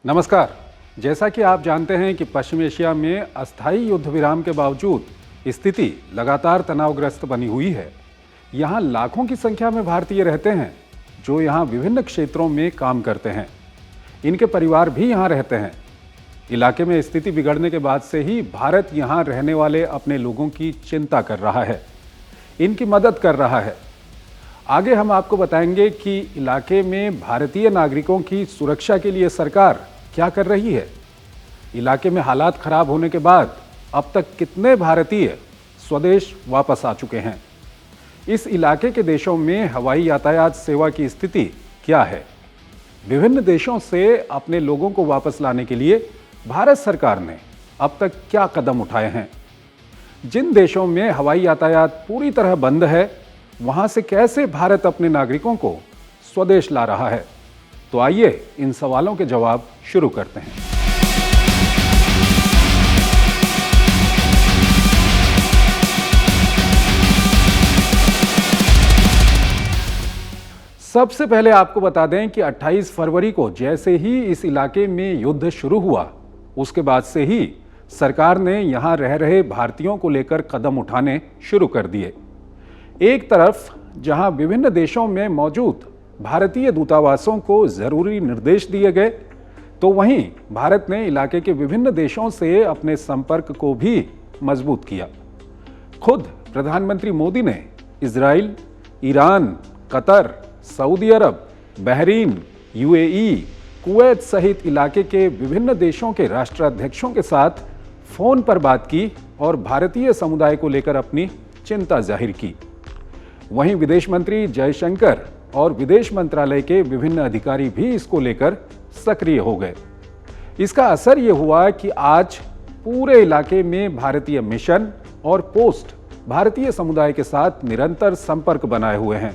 नमस्कार। जैसा कि आप जानते हैं कि पश्चिम एशिया में अस्थायी युद्ध विराम के बावजूद स्थिति लगातार तनावग्रस्त बनी हुई है। यहाँ लाखों की संख्या में भारतीय रहते हैं जो यहाँ विभिन्न क्षेत्रों में काम करते हैं। इनके परिवार भी यहाँ रहते हैं। इलाके में स्थिति बिगड़ने के बाद से ही भारत यहाँ रहने वाले अपने लोगों की चिंता कर रहा है, इनकी मदद कर रहा है। आगे हम आपको बताएंगे कि इलाके में भारतीय नागरिकों की सुरक्षा के लिए सरकार क्या कर रही है। इलाके में हालात खराब होने के बाद अब तक कितने भारतीय स्वदेश वापस आ चुके हैं। इस इलाके के देशों में हवाई यातायात सेवा की स्थिति क्या है। विभिन्न देशों से अपने लोगों को वापस लाने के लिए भारत सरकार ने अब तक क्या कदम उठाए हैं। जिन देशों में हवाई यातायात पूरी तरह बंद है, वहां से कैसे भारत अपने नागरिकों को स्वदेश ला रहा है। तो आइए इन सवालों के जवाब शुरू करते हैं। सबसे पहले आपको बता दें कि 28 फरवरी को जैसे ही इस इलाके में युद्ध शुरू हुआ, उसके बाद से ही सरकार ने यहां रह रहे भारतीयों को लेकर कदम उठाने शुरू कर दिए। एक तरफ जहां विभिन्न देशों में मौजूद भारतीय दूतावासों को जरूरी निर्देश दिए गए, तो वहीं भारत ने इलाके के विभिन्न देशों से अपने संपर्क को भी मजबूत किया। खुद प्रधानमंत्री मोदी ने इजराइल, ईरान, कतर, सऊदी अरब, बहरीन, यूएई, कुवैत सहित इलाके के विभिन्न देशों के राष्ट्राध्यक्षों के साथ फोन पर बात की और भारतीय समुदाय को लेकर अपनी चिंता जाहिर की। वहीं विदेश मंत्री जयशंकर और विदेश मंत्रालय के विभिन्न अधिकारी भी इसको लेकर सक्रिय हो गए। इसका असर यह हुआ कि आज पूरे इलाके में भारतीय मिशन और पोस्ट भारतीय समुदाय के साथ निरंतर संपर्क बनाए हुए हैं।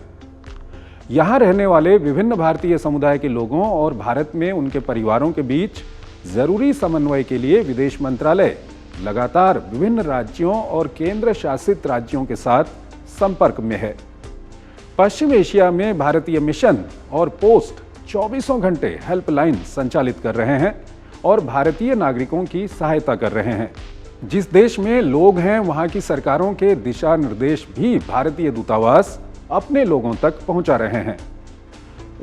यहां रहने वाले विभिन्न भारतीय समुदाय के लोगों और भारत में उनके परिवारों के बीच जरूरी समन्वय के लिए विदेश मंत्रालय लगातार विभिन्न राज्यों और केंद्र शासित राज्यों के साथ संपर्क में है। पश्चिम एशिया में भारतीय मिशन और पोस्ट 24 घंटे हेल्पलाइन संचालित कर रहे हैं और भारतीय नागरिकों की सहायता कर रहे हैं। जिस देश में लोग हैं, वहां की सरकारों के दिशा निर्देश भी भारतीय दूतावास अपने लोगों तक पहुंचा रहे हैं।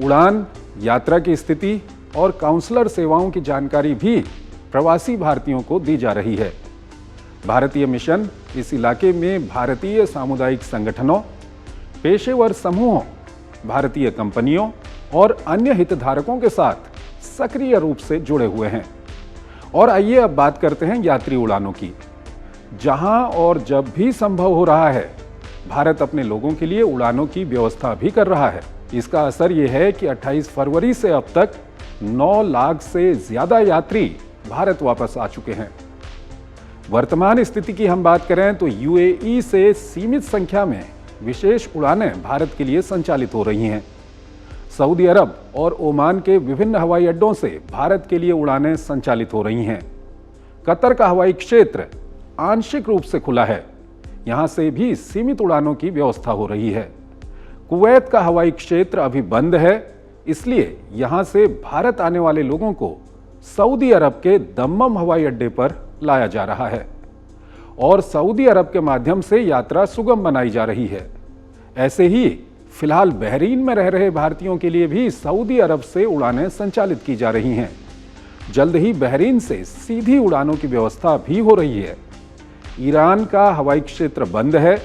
उड़ान, यात्रा की स्थिति और काउंसलर सेवाओं की जानकारी भी प्रवासी भारतीयों को दी जा रही है। भारतीय मिशन इस इलाके में भारतीय सामुदायिक संगठनों, पेशेवर समूहों, भारतीय कंपनियों और अन्य हितधारकों के साथ सक्रिय रूप से जुड़े हुए हैं। और आइए अब बात करते हैं यात्री उड़ानों की। जहां और जब भी संभव हो रहा है, भारत अपने लोगों के लिए उड़ानों की व्यवस्था भी कर रहा है। इसका असर यह है कि 28 फरवरी से अब तक 9 लाख से ज्यादा यात्री भारत वापस आ चुके हैं। वर्तमान स्थिति की हम बात करें तो यूएई से सीमित संख्या में विशेष उड़ानें भारत के लिए संचालित हो रही हैं। सऊदी अरब और ओमान के विभिन्न हवाई अड्डों से भारत के लिए उड़ानें संचालित हो रही हैं। कतर का हवाई क्षेत्र आंशिक रूप से खुला है, यहां से भी सीमित उड़ानों की व्यवस्था हो रही है। कुवैत का हवाई क्षेत्र अभी बंद है, इसलिए यहां से भारत आने वाले लोगों को सऊदी अरब के दम्मम हवाई अड्डे पर लाया जा रहा है और सऊदी अरब के माध्यम से यात्रा सुगम बनाई जा रही है। ऐसे ही फिलहाल बहरीन में रह रहे भारतीयों के लिए भी सऊदी अरब से उड़ानें संचालित की जा रही हैं। जल्द ही बहरीन से सीधी उड़ानों की व्यवस्था भी हो रही है। ईरान का हवाई क्षेत्र बंद है,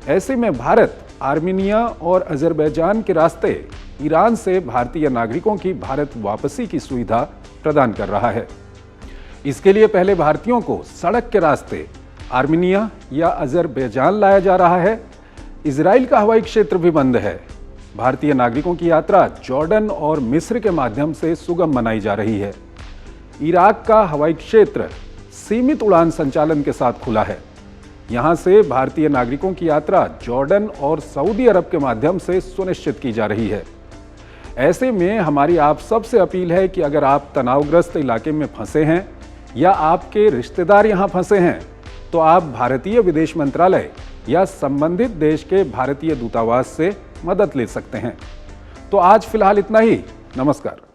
ऐसे में भारत आर्मीनिया और अजरबैजान के रास्ते ईरान से भारतीय नागरिकों की भारत वापसी की सुविधा प्रदान कर रहा है। इसके लिए पहले भारतीयों को सड़क के रास्ते आर्मीनिया या अजरबैजान लाया जा रहा है। इजराइल का हवाई क्षेत्र भी बंद है। भारतीय नागरिकों की यात्रा जॉर्डन और मिस्र के माध्यम से सुगम बनाई जा रही है। इराक का हवाई क्षेत्र सीमित उड़ान संचालन के साथ खुला है। यहां से भारतीय नागरिकों की यात्रा जॉर्डन और सऊदी अरब के माध्यम से सुनिश्चित की जा रही है। ऐसे में हमारी आप सबसे अपील है कि अगर आप तनावग्रस्त इलाके में फंसे हैं या आपके रिश्तेदार यहां फंसे हैं, तो आप भारतीय विदेश मंत्रालय या संबंधित देश के भारतीय दूतावास से मदद ले सकते हैं। तो आज फिलहाल इतना ही। नमस्कार।